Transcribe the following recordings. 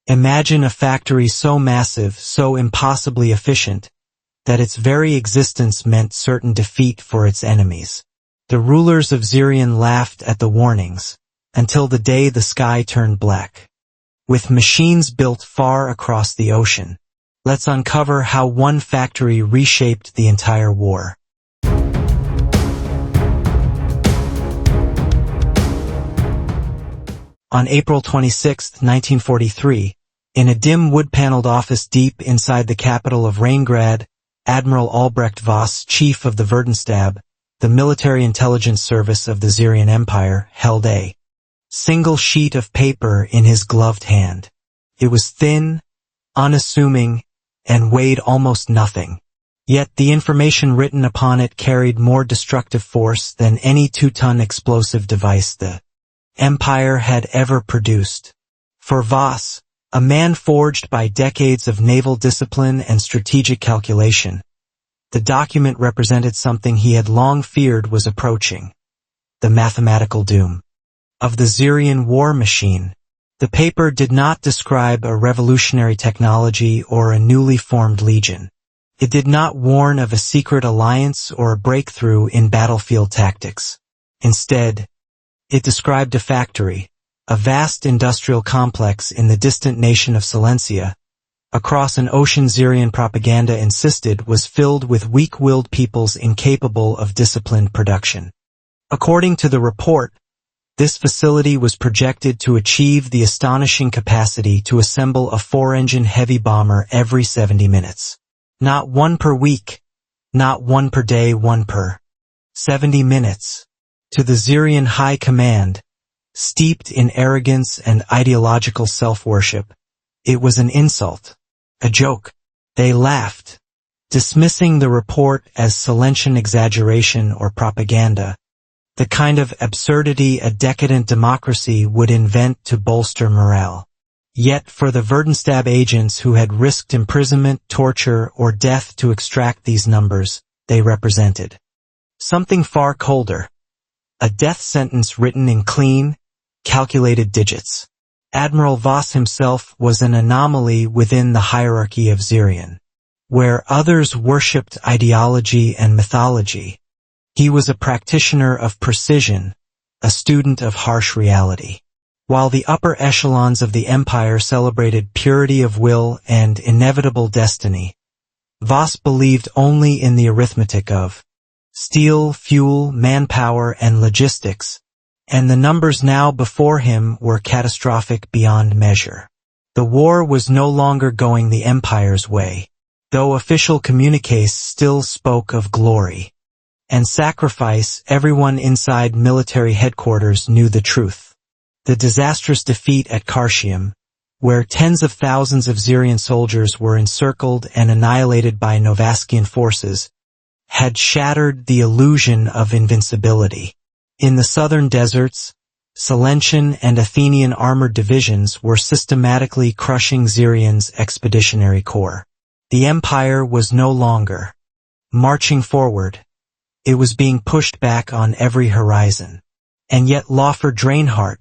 Imagine a factory so massive, so impossibly efficient, that its very existence meant certain defeat for its enemies. The rulers of Zyrion laughed at the warnings, until the day the sky turned black. With machines built far across the ocean, let's uncover how one factory reshaped the entire war. On April 26, 1943, in a dim wood-paneled office deep inside the capital of Reingrad, Admiral Albrecht Voss, chief of the Verdenstab, the military intelligence service of the Zyrion Empire, held a single sheet of paper in his gloved hand. It was thin, unassuming, and weighed almost nothing. Yet the information written upon it carried more destructive force than any 2-ton explosive device the Empire had ever produced. For Voss, a man forged by decades of naval discipline and strategic calculation, the document represented something he had long feared was approaching: the mathematical doom of the Zyrion war machine. The paper did not describe a revolutionary technology or a newly formed legion. It did not warn of a secret alliance or a breakthrough in battlefield tactics. Instead, it described a factory, a vast industrial complex in the distant nation of Solencia, across an ocean Zyrion propaganda insisted was filled with weak-willed peoples incapable of disciplined production. According to the report, this facility was projected to achieve the astonishing capacity to assemble a 4-engine heavy bomber every 70 minutes. Not one per week, not one per day, one per 70 minutes. To the Zyrion High Command, steeped in arrogance and ideological self-worship, it was an insult, a joke. They laughed, dismissing the report as Solencian exaggeration or propaganda, the kind of absurdity a decadent democracy would invent to bolster morale. Yet for the Verdenstab agents who had risked imprisonment, torture, or death to extract these numbers, they represented something far colder: a death sentence written in clean, calculated digits. Admiral Voss himself was an anomaly within the hierarchy of Zyrion. Where others worshipped ideology and mythology, he was a practitioner of precision, a student of harsh reality. While the upper echelons of the Empire celebrated purity of will and inevitable destiny, Voss believed only in the arithmetic of steel, fuel, manpower, and logistics, and the numbers now before him were catastrophic beyond measure. The war was no longer going the Empire's way, though official communiques still spoke of glory and sacrifice. Everyone inside military headquarters knew the truth. The disastrous defeat at Karshium, where tens of thousands of Zyrion soldiers were encircled and annihilated by Novaskian forces, had shattered the illusion of invincibility. In the southern deserts, Solencian and Athenian armored divisions were systematically crushing Zyrion's expeditionary corps. The Empire was no longer marching forward. It was being pushed back on every horizon. And yet Lawford Draenhart,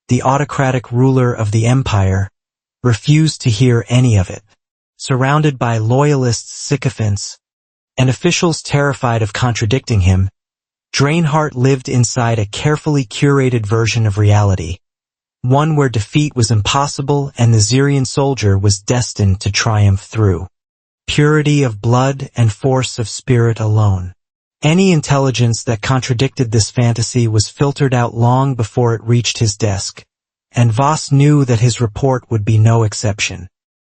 the autocratic ruler of the Empire, refused to hear any of it. Surrounded by loyalist sycophants and officials terrified of contradicting him, Draenhart lived inside a carefully curated version of reality, one where defeat was impossible and the Zyrion soldier was destined to triumph through purity of blood and force of spirit alone. Any intelligence that contradicted this fantasy was filtered out long before it reached his desk, and Voss knew that his report would be no exception.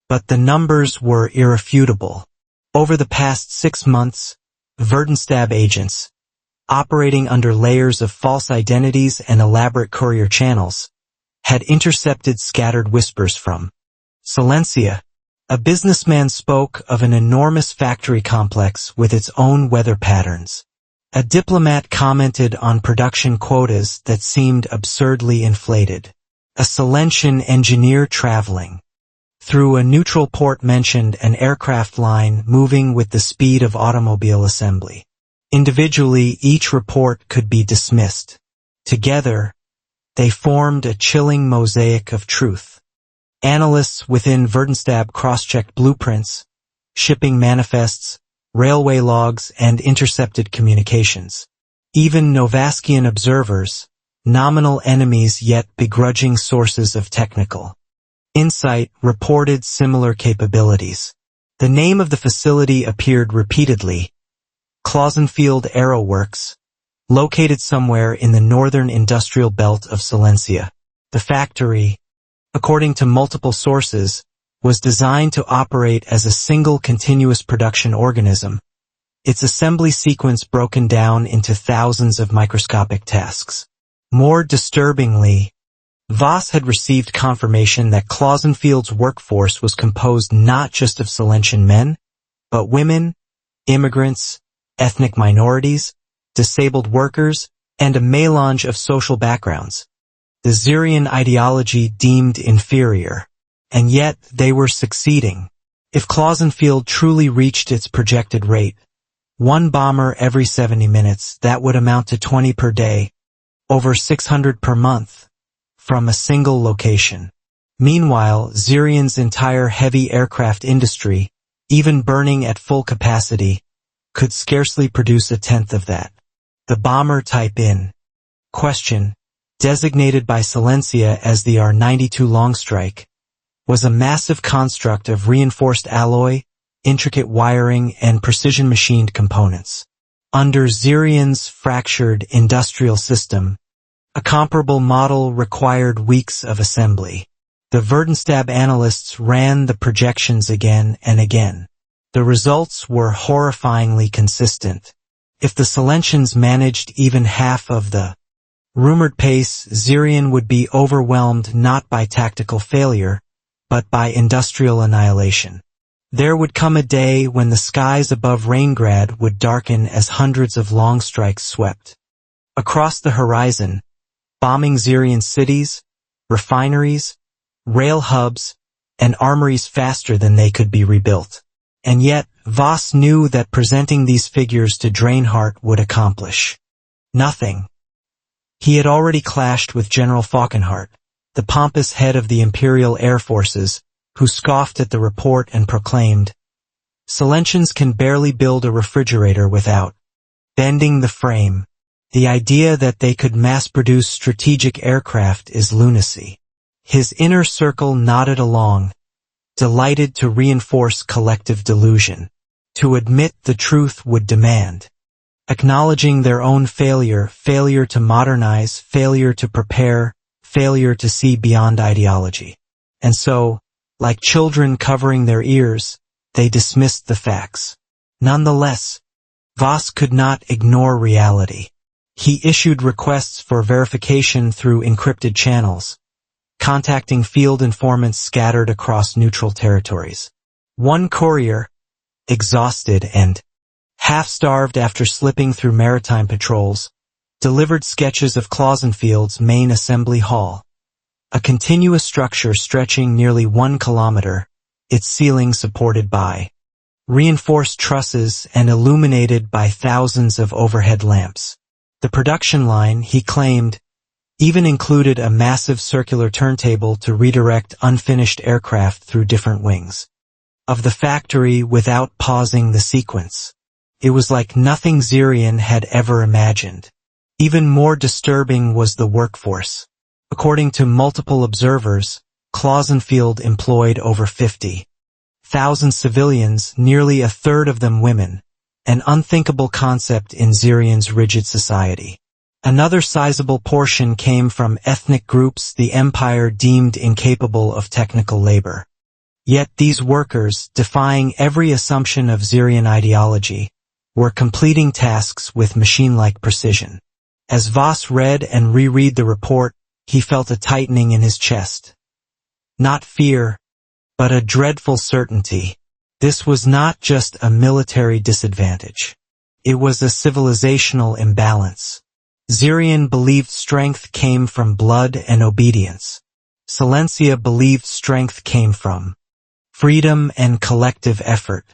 But the numbers were irrefutable. Over the past 6 months, Verdenstab agents, operating under layers of false identities and elaborate courier channels, had intercepted scattered whispers from Solencia. A businessman spoke of an enormous factory complex with its own weather patterns. A diplomat commented on production quotas that seemed absurdly inflated. A Solencian engineer traveling through a neutral port mentioned an aircraft line moving with the speed of automobile assembly. Individually, each report could be dismissed. Together, they formed a chilling mosaic of truth. Analysts within Verdenstab cross-checked blueprints, shipping manifests, railway logs, and intercepted communications. Even Novaskian observers, nominal enemies yet begrudging sources of technical insight, reported similar capabilities. The name of the facility appeared repeatedly: Klausenfield Aeroworks, located somewhere in the northern industrial belt of Solencia. The factory, according to multiple sources, was designed to operate as a single continuous production organism, its assembly sequence broken down into thousands of microscopic tasks. More disturbingly, Voss had received confirmation that Klausenfield's workforce was composed not just of Solencian men, but women, immigrants, ethnic minorities, disabled workers, and a melange of social backgrounds. The Zyrion ideology deemed inferior. And yet they were succeeding. If Klausenfield truly reached its projected rate, one bomber every 70 minutes, that would amount to 20 per day, over 600 per month, from a single location. Meanwhile, Zyrion's entire heavy aircraft industry, even burning at full capacity, could scarcely produce a tenth of that. The bomber type in question, designated by Solencia as the R-92 Longstrike, was a massive construct of reinforced alloy, intricate wiring, and precision-machined components. Under Zyrion's fractured industrial system, a comparable model required weeks of assembly. The Verdenstab analysts ran the projections again and again. The results were horrifyingly consistent. If the Solencians managed even half of the rumored pace, Zyrion would be overwhelmed not by tactical failure, but by industrial annihilation. There would come a day when the skies above Raingrad would darken as hundreds of long strikes swept across the horizon, bombing Zyrian cities, refineries, rail hubs, and armories faster than they could be rebuilt. And yet, Voss knew that presenting these figures to Draenhart would accomplish nothing. He had already clashed with General Falkenhart, the pompous head of the Imperial Air Forces, who scoffed at the report and proclaimed, "Solencians can barely build a refrigerator without bending the frame. The idea that they could mass-produce strategic aircraft is lunacy." His inner circle nodded along, delighted to reinforce collective delusion. To admit the truth would demand acknowledging their own failure, failure to modernize, failure to prepare, failure to see beyond ideology. And so, like children covering their ears, they dismissed the facts. Nonetheless, Voss could not ignore reality. He issued requests for verification through encrypted channels, contacting field informants scattered across neutral territories. One courier, exhausted and half-starved after slipping through maritime patrols, delivered sketches of Klausenfield's main assembly hall, a continuous structure stretching nearly 1 kilometer, its ceiling supported by reinforced trusses and illuminated by thousands of overhead lamps. The production line, he claimed, even included a massive circular turntable to redirect unfinished aircraft through different wings of the factory without pausing the sequence. It was like nothing Zyrion had ever imagined. Even more disturbing was the workforce. According to multiple observers, Klausenfield employed over 50,000 civilians, nearly a third of them women, an unthinkable concept in Zyrion's rigid society. Another sizable portion came from ethnic groups the Empire deemed incapable of technical labor. Yet these workers, defying every assumption of Zyrion ideology, were completing tasks with machine-like precision. As Voss read and reread the report, he felt a tightening in his chest. Not fear, but a dreadful certainty. This was not just a military disadvantage. It was a civilizational imbalance. Zyrion believed strength came from blood and obedience. Solencia believed strength came from freedom and collective effort.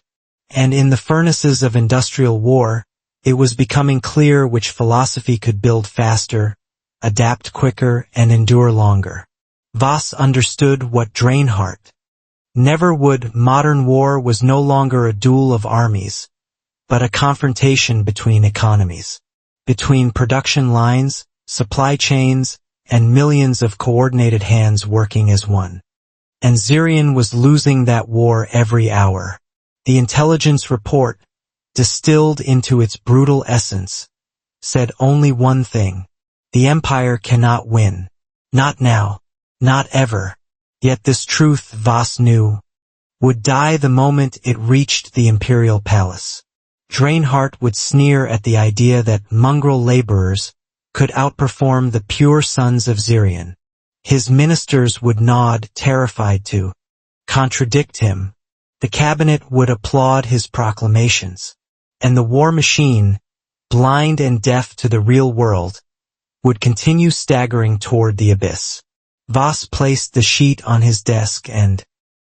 And in the furnaces of industrial war, it was becoming clear which philosophy could build faster, adapt quicker, and endure longer. Voss understood what Draenhart never would. Modern war was no longer a duel of armies, but a confrontation between economies, between production lines, supply chains, and millions of coordinated hands working as one. And Zyrion was losing that war every hour. The intelligence report, distilled into its brutal essence, said only one thing: the Empire cannot win. Not now. Not ever. Yet this truth, Voss knew, would die the moment it reached the Imperial Palace. Draenhart would sneer at the idea that mongrel laborers could outperform the pure sons of Zyrion. His ministers would nod, terrified to contradict him. The cabinet would applaud his proclamations. And the war machine, blind and deaf to the real world, would continue staggering toward the abyss. Voss placed the sheet on his desk and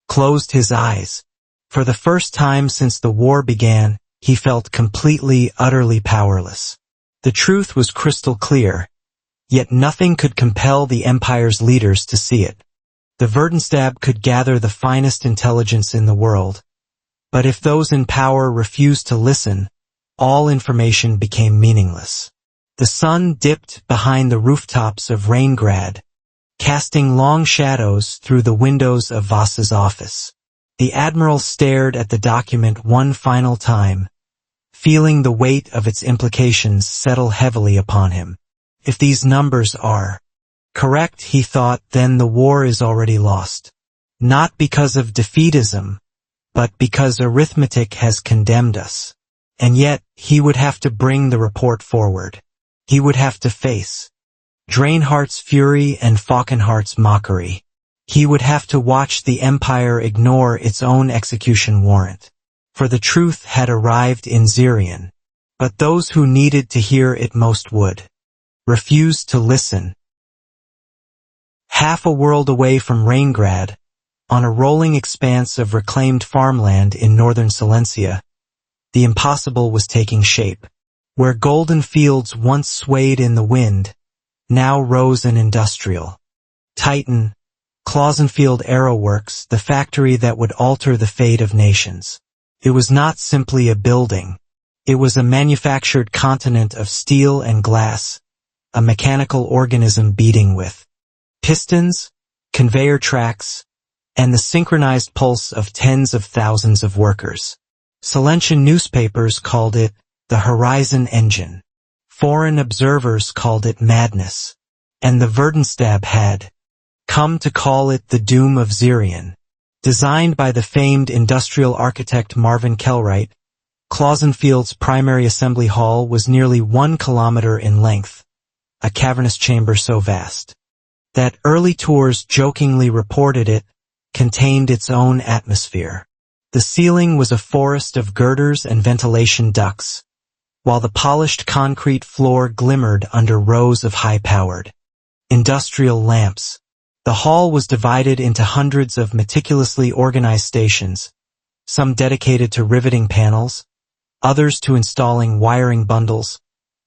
closed his eyes. For the first time since the war began, he felt completely, utterly powerless. The truth was crystal clear, yet nothing could compel the Empire's leaders to see it. The Verdenstab could gather the finest intelligence in the world, but if those in power refused to listen, all information became meaningless. The sun dipped behind the rooftops of Raingrad, casting long shadows through the windows of Voss's office. The Admiral stared at the document one final time, feeling the weight of its implications settle heavily upon him. If these numbers are correct, he thought, then the war is already lost. Not because of defeatism, but because arithmetic has condemned us. And yet, he would have to bring the report forward. He would have to face Draenhart's fury and Falkenhart's mockery. He would have to watch the Empire ignore its own execution warrant. For the truth had arrived in Zyrion, but those who needed to hear it most would refuse to listen. Half a world away from Raingrad, on a rolling expanse of reclaimed farmland in northern Solencia, the impossible was taking shape. Where golden fields once swayed in the wind, now rose an industrial titan, Klausenfield Aeroworks, the factory that would alter the fate of nations. It was not simply a building. It was a manufactured continent of steel and glass, a mechanical organism beating with pistons, conveyor tracks, and the synchronized pulse of tens of thousands of workers. Solencian newspapers called it the Horizon Engine. Foreign observers called it madness. And the Verdenstab had come to call it the doom of Zyrion. Designed by the famed industrial architect Marvin Kellwright, Klausenfield's primary assembly hall was nearly 1 kilometer in length, a cavernous chamber so vast that early tours jokingly reported it contained its own atmosphere. The ceiling was a forest of girders and ventilation ducts, while the polished concrete floor glimmered under rows of high-powered industrial lamps. The hall was divided into hundreds of meticulously organized stations, some dedicated to riveting panels, others to installing wiring bundles,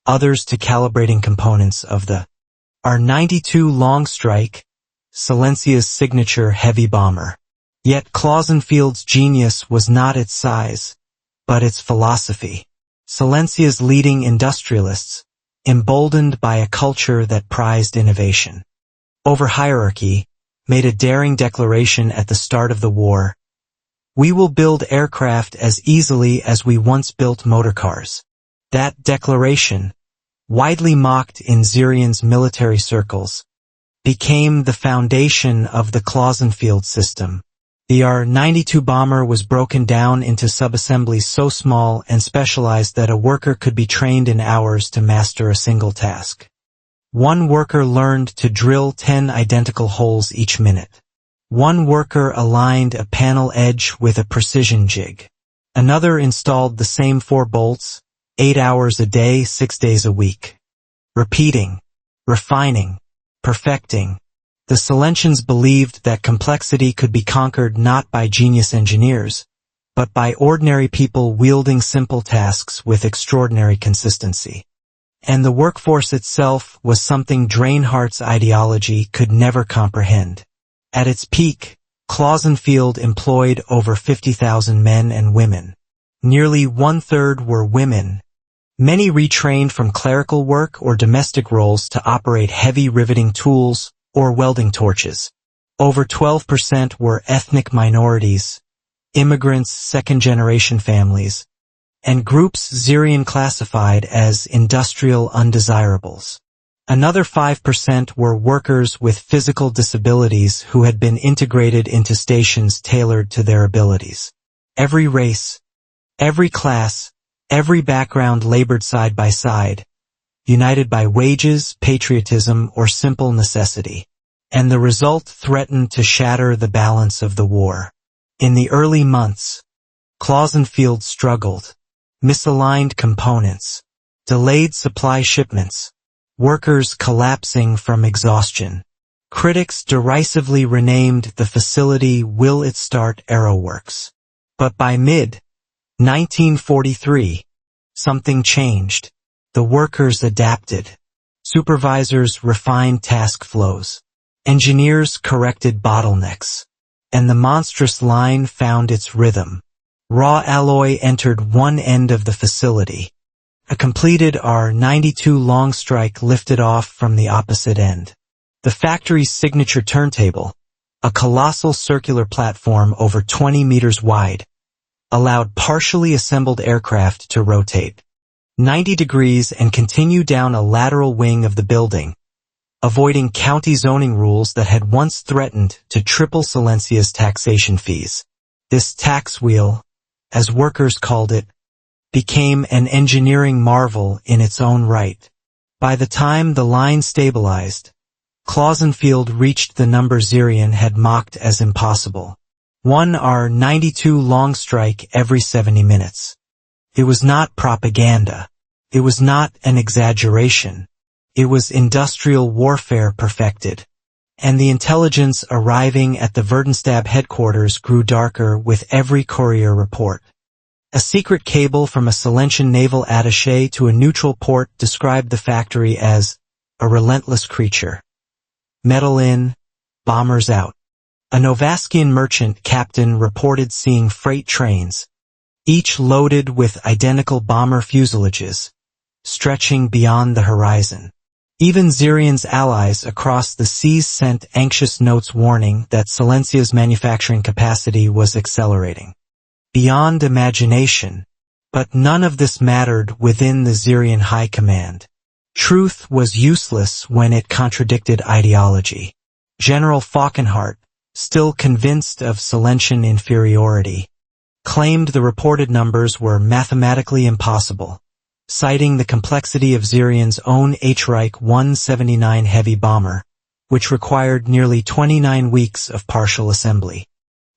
others to calibrating components of the R-92 Longstrike, Solencia's signature heavy bomber. Yet Klausenfield's genius was not its size, but its philosophy. Solencia's leading industrialists, emboldened by a culture that prized innovation over hierarchy, made a daring declaration at the start of the war: "We will build aircraft as easily as we once built motorcars." That declaration, widely mocked in Zyrion's military circles, became the foundation of the Klausenfield system. The R-92 bomber was broken down into subassemblies so small and specialized that a worker could be trained in hours to master a single task. One worker learned to drill 10 identical holes each minute. One worker aligned a panel edge with a precision jig. Another installed the same 4 bolts, 8 hours a day, 6 days a week. Repeating, refining, perfecting. The Solencians believed that complexity could be conquered not by genius engineers, but by ordinary people wielding simple tasks with extraordinary consistency. And the workforce itself was something Draenhart's ideology could never comprehend. At its peak, Klausenfield employed over 50,000 men and women. Nearly one-third were women. Many retrained from clerical work or domestic roles to operate heavy riveting tools or welding torches. Over 12% were ethnic minorities, immigrants, second-generation families, and groups Zyrion classified as industrial undesirables. Another 5% were workers with physical disabilities who had been integrated into stations tailored to their abilities. Every race, every class, every background labored side by side, united by wages, patriotism, or simple necessity. And the result threatened to shatter the balance of the war. In the early months, Klausenfield struggled. Misaligned components, delayed supply shipments, workers collapsing from exhaustion. Critics derisively renamed the facility Will It Start Aeroworks. But by mid-1943, something changed. The workers adapted. Supervisors refined task flows. Engineers corrected bottlenecks. And the monstrous line found its rhythm. Raw alloy entered one end of the facility. A completed R-92 long strike lifted off from the opposite end. The factory's signature turntable, a colossal circular platform over 20 meters wide, allowed partially assembled aircraft to rotate 90 degrees and continue down a lateral wing of the building, avoiding county zoning rules that had once threatened to triple Solencia's taxation fees. This tax wheel, as workers called it, became an engineering marvel in its own right. By the time the line stabilized, Klausenfield reached the number Zyrion had mocked as impossible. One R-92 long strike every 70 minutes. It was not propaganda. It was not an exaggeration. It was industrial warfare perfected. And the intelligence arriving at the Verdenstab headquarters grew darker with every courier report. A secret cable from a Solencian naval attaché to a neutral port described the factory as a relentless creature. Metal in, bombers out. A Novaskian merchant captain reported seeing freight trains, each loaded with identical bomber fuselages, stretching beyond the horizon. Even Zyrion's allies across the seas sent anxious notes warning that Solencia's manufacturing capacity was accelerating beyond imagination. But none of this mattered within the Zyrion High Command. Truth was useless when it contradicted ideology. General Falkenhardt, still convinced of Solencian inferiority, claimed the reported numbers were mathematically impossible, citing the complexity of Zyrion's own H-Reich 179 heavy bomber, which required nearly 29 weeks of partial assembly.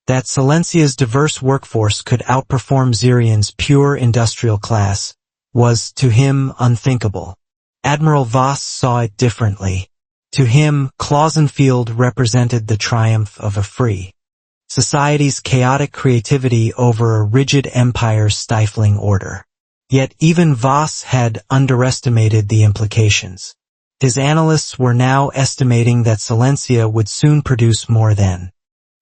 That Solencia's diverse workforce could outperform Zyrion's pure industrial class was, to him, unthinkable. Admiral Voss saw it differently. To him, Klausenfield represented the triumph of a free society's chaotic creativity over a rigid empire's stifling order. Yet even Voss had underestimated the implications. His analysts were now estimating that Solencia would soon produce more than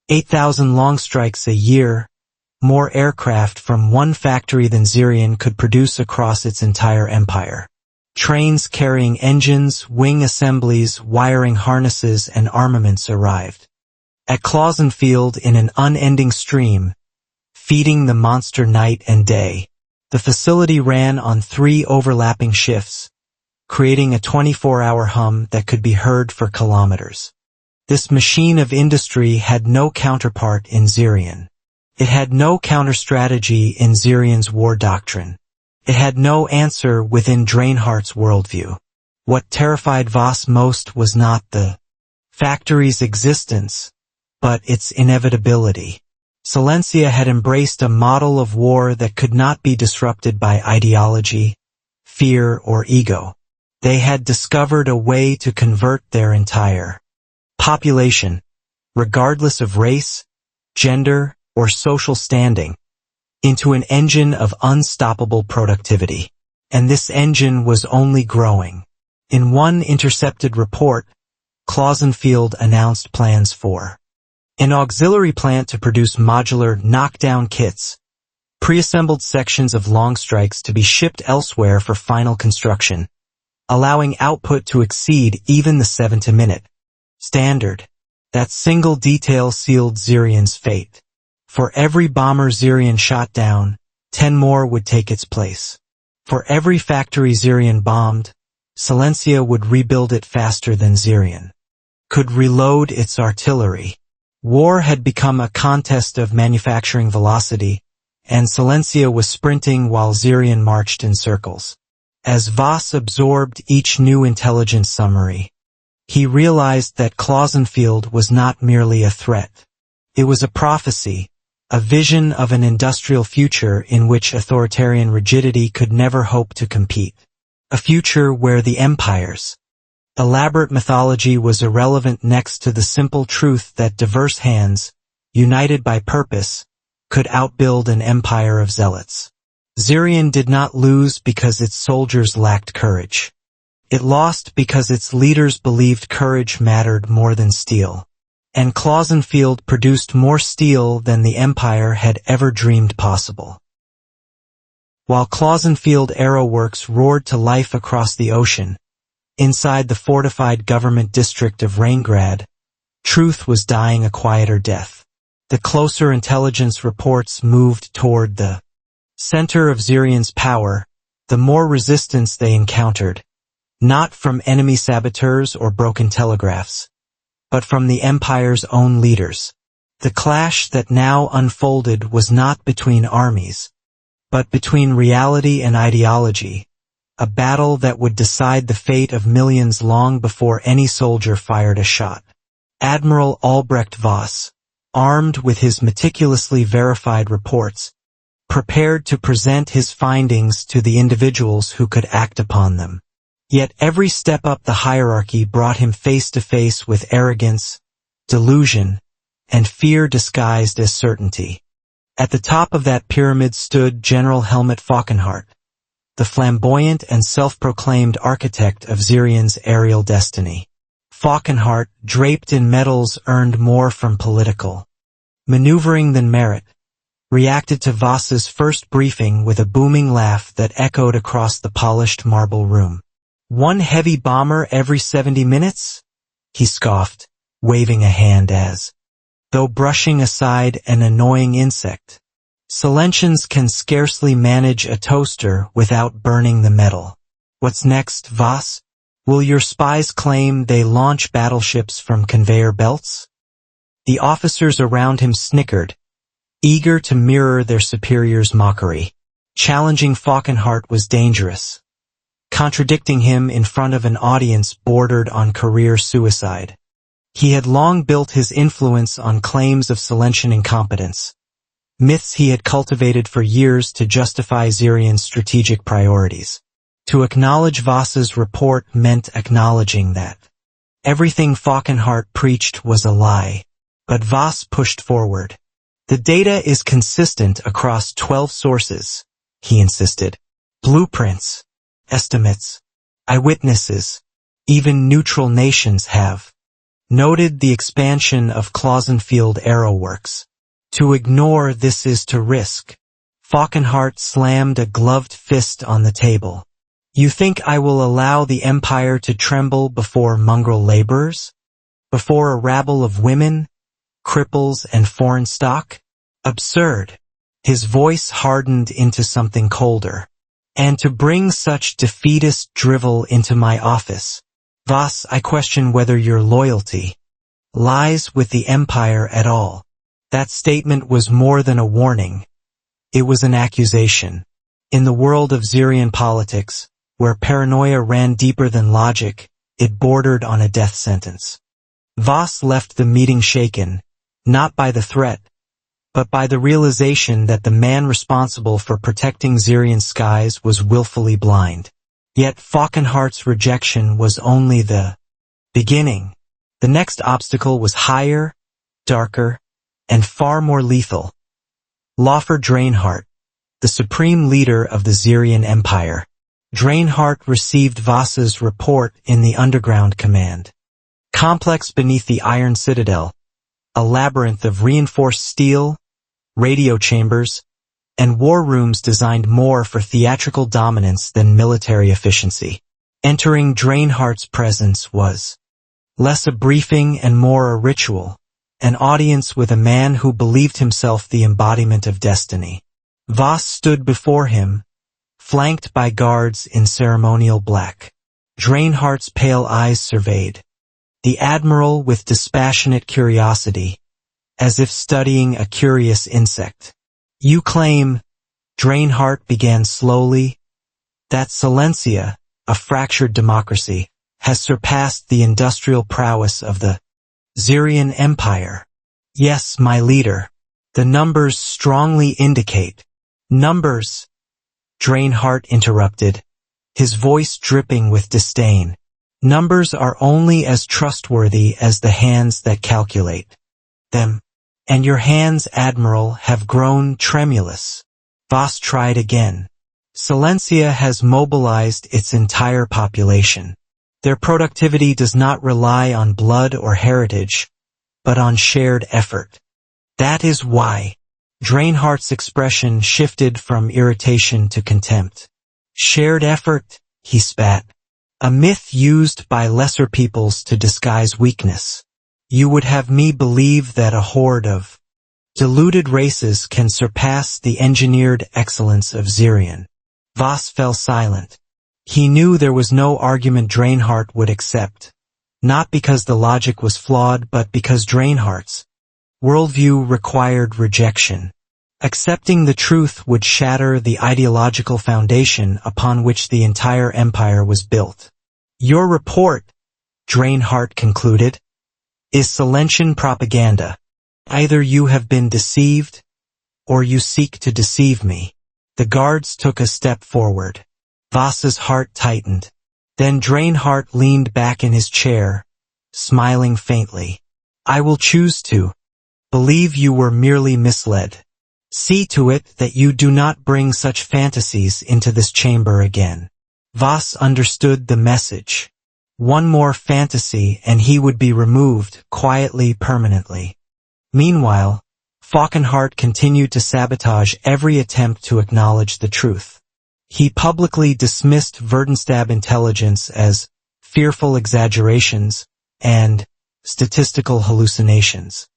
8,000 long strikes a year, more aircraft from one factory than Zyrion could produce across its entire empire. Trains carrying engines, wing assemblies, wiring harnesses, and armaments arrived at Klausenfield in an unending stream, feeding the monster night and day. The facility ran on 3 overlapping shifts, creating a 24-hour hum that could be heard for kilometers. This machine of industry had no counterpart in Zyrion. It had no counter-strategy in Zyrion's war doctrine. It had no answer within Draenhart's worldview. What terrified Voss most was not the factory's existence, but its inevitability. Solencia had embraced a model of war that could not be disrupted by ideology, fear, or ego. They had discovered a way to convert their entire population, regardless of race, gender, or social standing, into an engine of unstoppable productivity. And this engine was only growing. In one intercepted report, Klausenfield announced plans for an auxiliary plant to produce modular knockdown kits, preassembled sections of long strikes to be shipped elsewhere for final construction, allowing output to exceed even the 7-minute standard. That single detail sealed Zyrion's fate. For every bomber Zyrion shot down, 10 more would take its place. For every factory Zyrion bombed, Solencia would rebuild it faster than Zyrion could reload its artillery. War had become a contest of manufacturing velocity, and Solencia was sprinting while Zyrion marched in circles. As Voss absorbed each new intelligence summary, he realized that Klausenfield was not merely a threat. It was a prophecy, a vision of an industrial future in which authoritarian rigidity could never hope to compete. A future where the Empire's elaborate mythology was irrelevant next to the simple truth that diverse hands, united by purpose, could outbuild an empire of zealots. Zyrion did not lose because its soldiers lacked courage. It lost because its leaders believed courage mattered more than steel. And Klausenfield produced more steel than the Empire had ever dreamed possible. While Klausenfield Aeroworks roared to life across the ocean, inside the fortified government district of Raingrad, truth was dying a quieter death. The closer intelligence reports moved toward the center of Zyrion's power, the more resistance they encountered, not from enemy saboteurs or broken telegraphs, but from the Empire's own leaders. The clash that now unfolded was not between armies, but between reality and ideology, a battle that would decide the fate of millions long before any soldier fired a shot. Admiral Albrecht Voss, armed with his meticulously verified reports, prepared to present his findings to the individuals who could act upon them. Yet every step up the hierarchy brought him face to face with arrogance, delusion, and fear disguised as certainty. At the top of that pyramid stood General Helmut Falkenhardt, the flamboyant and self-proclaimed architect of Zyrion's aerial destiny. Falkenhardt, draped in medals earned more from political maneuvering than merit, reacted to Voss's first briefing with a booming laugh that echoed across the polished marble room. "One heavy bomber every 70 minutes? He scoffed, waving a hand as though brushing aside an annoying insect. "Solencians can scarcely manage a toaster without burning the metal. What's next, Voss? Will your spies claim they launch battleships from conveyor belts?" The officers around him snickered, eager to mirror their superiors' mockery. Challenging Falkenhardt was dangerous. Contradicting him in front of an audience bordered on career suicide. He had long built his influence on claims of Solencian incompetence, myths he had cultivated for years to justify Zyrion's strategic priorities. To acknowledge Voss's report meant acknowledging that everything Falkenhardt preached was a lie. But Voss pushed forward. "The data is consistent across 12 sources," he insisted. "Blueprints, estimates, eyewitnesses, even neutral nations have noted the expansion of Klausenfield Aeroworks. To ignore this is to risk." Falkenhardt slammed a gloved fist on the table. "You think I will allow the Empire to tremble before mongrel laborers? Before a rabble of women, cripples, and foreign stock? Absurd." His voice hardened into something colder. "And to bring such defeatist drivel into my office, Voss, I question whether your loyalty lies with the Empire at all." That statement was more than a warning. It was an accusation. In the world of Zyrion politics, where paranoia ran deeper than logic, it bordered on a death sentence. Voss left the meeting shaken, not by the threat, but by the realization that the man responsible for protecting Zyrian skies was willfully blind. Yet Falkenhardt's rejection was only the beginning. The next obstacle was higher, darker, and far more lethal. Loffer Draenhart, the supreme leader of the Zyrion Empire. Draenhart received Voss's report in the underground command complex beneath the Iron Citadel, a labyrinth of reinforced steel, radio chambers, and war rooms designed more for theatrical dominance than military efficiency. Entering Draenhart's presence was less a briefing and more a ritual, an audience with a man who believed himself the embodiment of destiny. Voss stood before him, flanked by guards in ceremonial black. Draenhart's pale eyes surveyed the Admiral with dispassionate curiosity, as if studying a curious insect. "You claim," Draenhart began slowly, "that Solencia, a fractured democracy, has surpassed the industrial prowess of the Zyrion Empire." "Yes, my leader. The numbers strongly indicate." "Numbers," Draenhart interrupted, his voice dripping with disdain. "Numbers are only as trustworthy as the hands that calculate them. And your hands, Admiral, have grown tremulous." Voss tried again. "Solencia has mobilized its entire population. Their productivity does not rely on blood or heritage, but on shared effort. That is why." Draenhart's expression shifted from irritation to contempt. "Shared effort," he spat. "A myth used by lesser peoples to disguise weakness. You would have me believe that a horde of deluded races can surpass the engineered excellence of Zyrion." Voss fell silent. He knew there was no argument Draenhart would accept, not because the logic was flawed but because Draenhart's worldview required rejection. Accepting the truth would shatter the ideological foundation upon which the entire empire was built. "Your report," Draenhart concluded, "is Solencian propaganda. Either you have been deceived, or you seek to deceive me." The guards took a step forward. Voss's heart tightened. Then Draenhart leaned back in his chair, smiling faintly. "I will choose to believe you were merely misled. See to it that you do not bring such fantasies into this chamber again." Voss understood the message. One more fantasy and he would be removed, quietly, permanently. Meanwhile, Falkenhart continued to sabotage every attempt to acknowledge the truth. He publicly dismissed Verdenstab intelligence as fearful exaggerations and statistical hallucinations.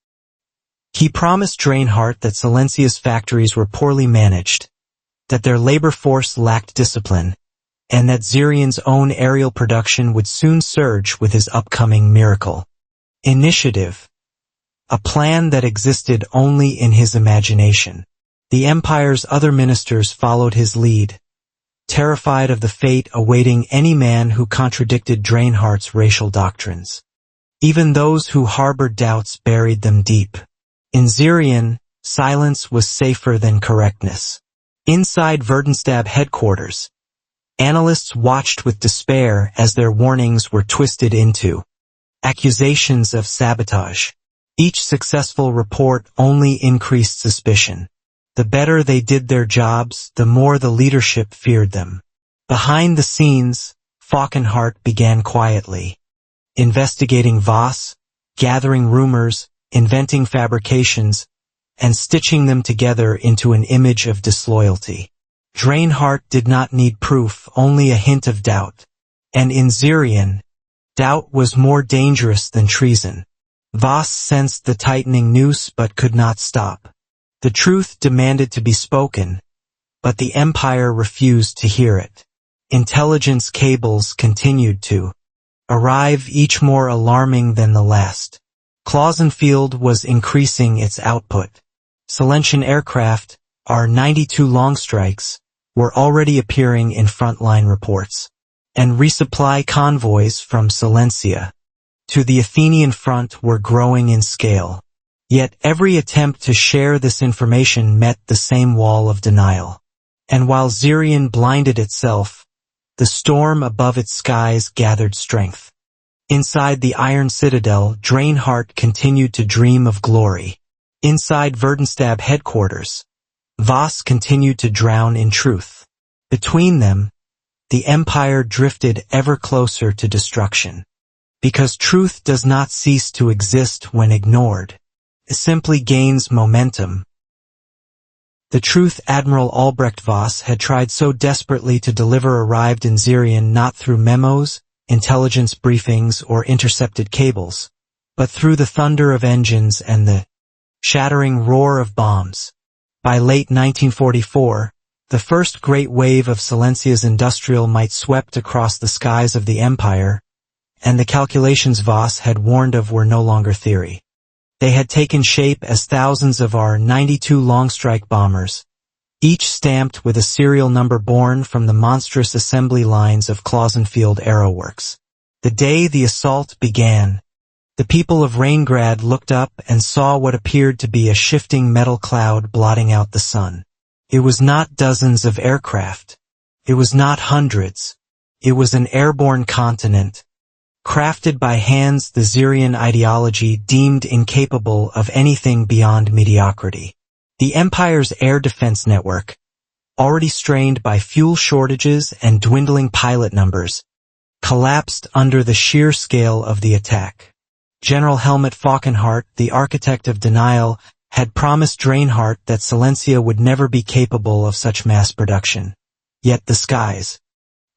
He promised Draenhart that Solencia's factories were poorly managed, that their labor force lacked discipline, and that Zyrion's own aerial production would soon surge with his upcoming miracle initiative. A plan that existed only in his imagination. The Empire's other ministers followed his lead, terrified of the fate awaiting any man who contradicted Draenhart's racial doctrines. Even those who harbored doubts buried them deep. In Zyrion, silence was safer than correctness. Inside Verdenstab headquarters, analysts watched with despair as their warnings were twisted into accusations of sabotage. Each successful report only increased suspicion. The better they did their jobs, the more the leadership feared them. Behind the scenes, Falkenhart began quietly, investigating Voss, gathering rumors, inventing fabrications, and stitching them together into an image of disloyalty. Draenhart did not need proof, only a hint of doubt. And in Zyrion, doubt was more dangerous than treason. Voss sensed the tightening noose but could not stop. The truth demanded to be spoken, but the Empire refused to hear it. Intelligence cables continued to arrive, each more alarming than the last. Klausenfield was increasing its output. Solencian aircraft, R-92 Longstrikes, were already appearing in frontline reports. And resupply convoys from Solencia to the Athenian front were growing in scale. Yet every attempt to share this information met the same wall of denial. And while Zyrion blinded itself, the storm above its skies gathered strength. Inside the Iron Citadel, Draenhart continued to dream of glory. Inside Verdenstab headquarters, Voss continued to drown in truth. Between them, the Empire drifted ever closer to destruction. Because truth does not cease to exist when ignored. It simply gains momentum. The truth Admiral Albrecht Voss had tried so desperately to deliver arrived in Zyrion not through memos, intelligence briefings, or intercepted cables, but through the thunder of engines and the shattering roar of bombs. By late 1944, the first great wave of Solencia's industrial might swept across the skies of the Empire, and the calculations Voss had warned of were no longer theory. They had taken shape as thousands of our 92 long-strike bombers, each stamped with a serial number born from the monstrous assembly lines of Klausenfield Aeroworks. The day the assault began, the people of Raingrad looked up and saw what appeared to be a shifting metal cloud blotting out the sun. It was not dozens of aircraft. It was not hundreds. It was an airborne continent, crafted by hands the Zyrion ideology deemed incapable of anything beyond mediocrity. The Empire's air defense network, already strained by fuel shortages and dwindling pilot numbers, collapsed under the sheer scale of the attack. General Helmut Falkenhardt, the architect of denial, had promised Draenhardt that Solencia would never be capable of such mass production. Yet the skies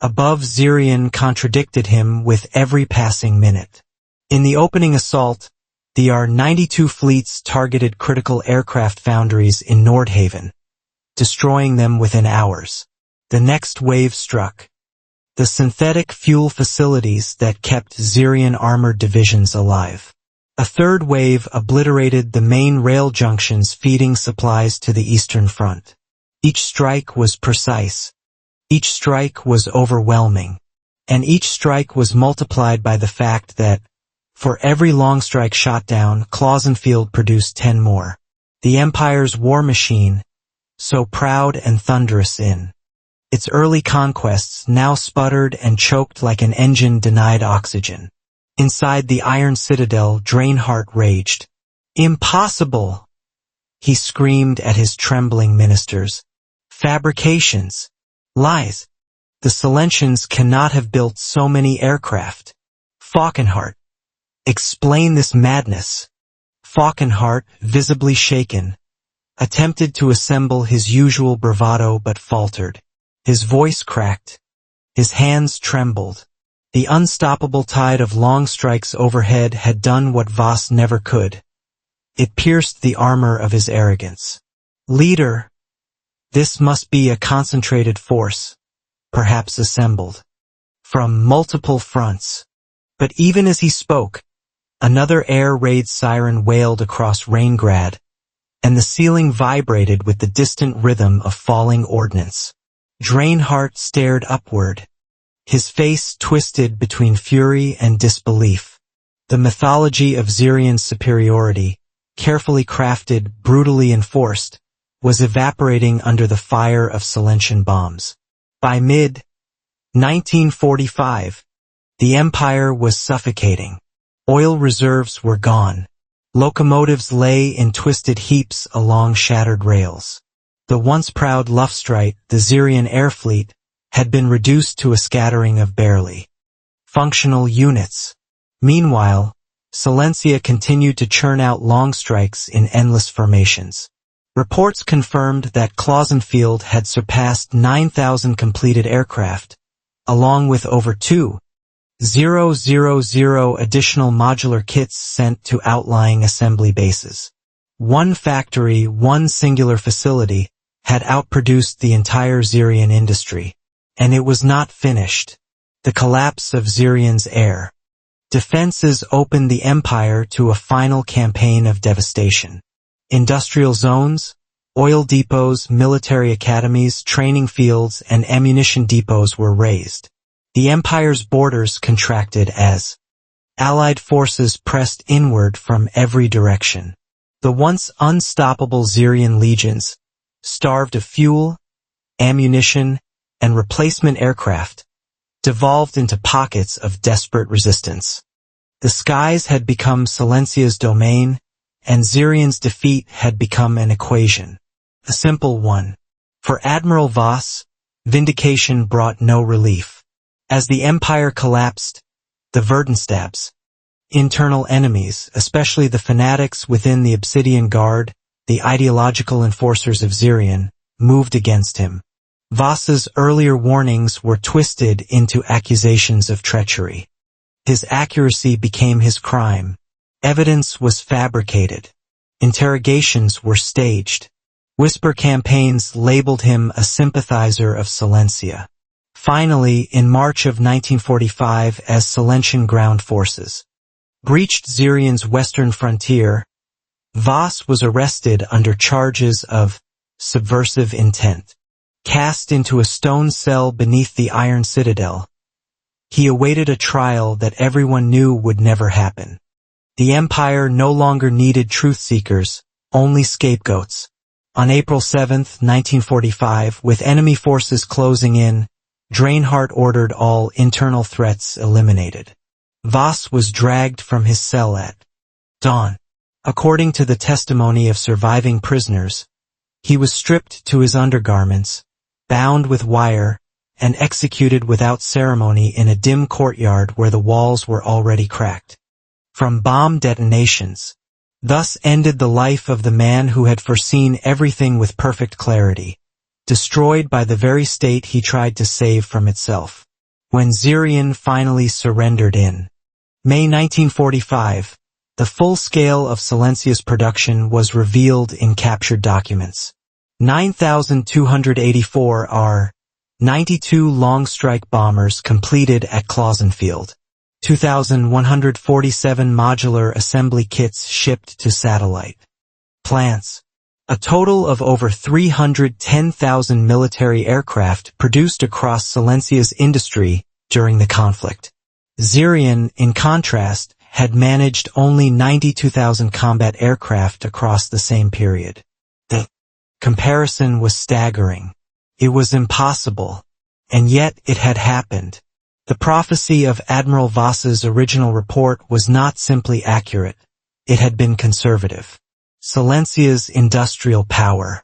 above Zyrion contradicted him with every passing minute. In the opening assault, the R-92 fleets targeted critical aircraft foundries in Nordhaven, destroying them within hours. The next wave struck. The synthetic fuel facilities that kept Zyrion armored divisions alive. A third wave obliterated the main rail junctions feeding supplies to the Eastern Front. Each strike was precise. Each strike was overwhelming. And each strike was multiplied by the fact that, for every long strike shot down, Klausenfield produced 10 more. The Empire's war machine, so proud and thunderous in its early conquests, now sputtered and choked like an engine denied oxygen. Inside the Iron Citadel, Draenhardt raged. "Impossible!" he screamed at his trembling ministers. "Fabrications! Lies! The Solencians cannot have built so many aircraft. Falkenhardt, explain this madness." Falkenhardt, visibly shaken, attempted to assemble his usual bravado but faltered. His voice cracked. His hands trembled. The unstoppable tide of long strikes overhead had done what Voss never could. It pierced the armor of his arrogance. "Leader, this must be a concentrated force, perhaps assembled from multiple fronts." But even as he spoke, another air raid siren wailed across Raingrad, and the ceiling vibrated with the distant rhythm of falling ordnance. Draenhardt stared upward, his face twisted between fury and disbelief. The mythology of Zyrion's superiority, carefully crafted, brutally enforced, was evaporating under the fire of Solencian bombs. By mid-1945, the Empire was suffocating. Oil reserves were gone. Locomotives lay in twisted heaps along shattered rails. The once proud Luftstreit, the Zyrion air fleet, had been reduced to a scattering of barely functional units. Meanwhile, Solencia continued to churn out long strikes in endless formations. Reports confirmed that Klausenfield had surpassed 9,000 completed aircraft, along with over 2,000 additional modular kits sent to outlying assembly bases. One factory, one singular facility, had outproduced the entire Zyrion industry. And it was not finished. The collapse of Zyrion's air defenses opened the Empire to a final campaign of devastation. Industrial zones, oil depots, military academies, training fields, and ammunition depots were razed. The Empire's borders contracted as Allied forces pressed inward from every direction. The once unstoppable Zyrion legions, starved of fuel, ammunition, and replacement aircraft, devolved into pockets of desperate resistance. The skies had become Solencia's domain, and Zyrion's defeat had become an equation. A simple one. For Admiral Voss, vindication brought no relief. As the empire collapsed, the Verdenstab's internal enemies, especially the fanatics within the Obsidian Guard, the ideological enforcers of Zyrion, moved against him. Voss's earlier warnings were twisted into accusations of treachery. His accuracy became his crime. Evidence was fabricated. Interrogations were staged. Whisper campaigns labeled him a sympathizer of Solencia. Finally, in March of 1945, as Solencian ground forces breached Zyrion's western frontier, Voss was arrested under charges of subversive intent. Cast into a stone cell beneath the Iron Citadel, he awaited a trial that everyone knew would never happen. The Empire no longer needed truth-seekers, only scapegoats. On April 7, 1945, with enemy forces closing in, Draenhart ordered all internal threats eliminated. Voss was dragged from his cell at dawn. According to the testimony of surviving prisoners, he was stripped to his undergarments, bound with wire, and executed without ceremony in a dim courtyard where the walls were already cracked from bomb detonations. Thus ended the life of the man who had foreseen everything with perfect clarity, destroyed by the very state he tried to save from itself. When Zyrion finally surrendered in May 1945, the full scale of Solencia's production was revealed in captured documents. 9,284 are 92 long-strike bombers completed at Klausenfield. 2,147 modular assembly kits shipped to satellite plants. A total of over 310,000 military aircraft produced across Solencia's industry during the conflict. Zyrion, in contrast, had managed only 92,000 combat aircraft across the same period. The comparison was staggering. It was impossible, and yet it had happened. The prophecy of Admiral Voss's original report was not simply accurate, it had been conservative. Solencia's industrial power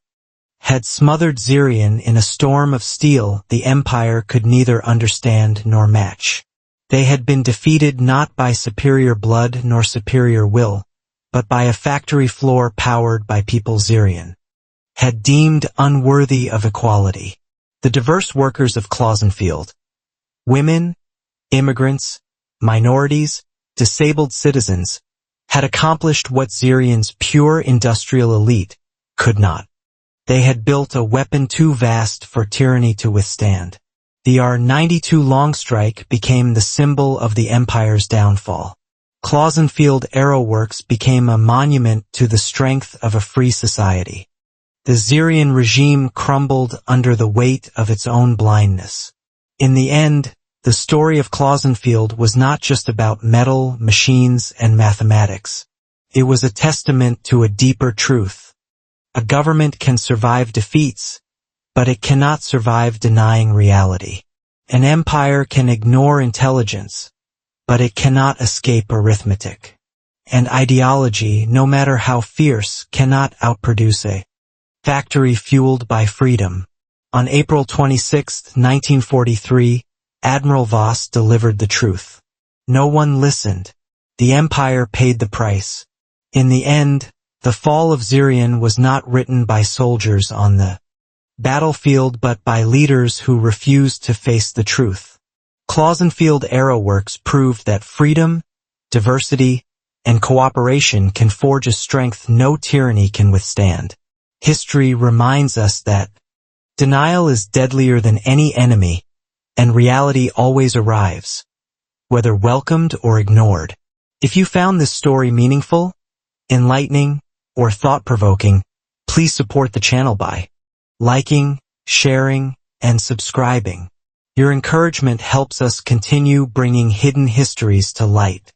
had smothered Zyrion in a storm of steel the Empire could neither understand nor match. They had been defeated not by superior blood nor superior will, but by a factory floor powered by people Zyrion had deemed unworthy of equality. The diverse workers of Klausenfield, women, immigrants, minorities, disabled citizens, had accomplished what Zyrion's pure industrial elite could not. They had built a weapon too vast for tyranny to withstand. The R-92 Longstrike became the symbol of the Empire's downfall. Klausenfield Aeroworks became a monument to the strength of a free society. The Zyrion regime crumbled under the weight of its own blindness. In the end, the story of Klausenfield was not just about metal, machines, and mathematics. It was a testament to a deeper truth. A government can survive defeats, but it cannot survive denying reality. An empire can ignore intelligence, but it cannot escape arithmetic. And ideology, no matter how fierce, cannot outproduce a factory fueled by freedom. On April 26, 1943, Admiral Voss delivered the truth. No one listened. The Empire paid the price. In the end, the fall of Zyrion was not written by soldiers on the battlefield but by leaders who refused to face the truth. Klausenfield Aeroworks proved that freedom, diversity, and cooperation can forge a strength no tyranny can withstand. History reminds us that denial is deadlier than any enemy, and reality always arrives, whether welcomed or ignored. If you found this story meaningful, enlightening, or thought-provoking, please support the channel by liking, sharing, and subscribing. Your encouragement helps us continue bringing hidden histories to light.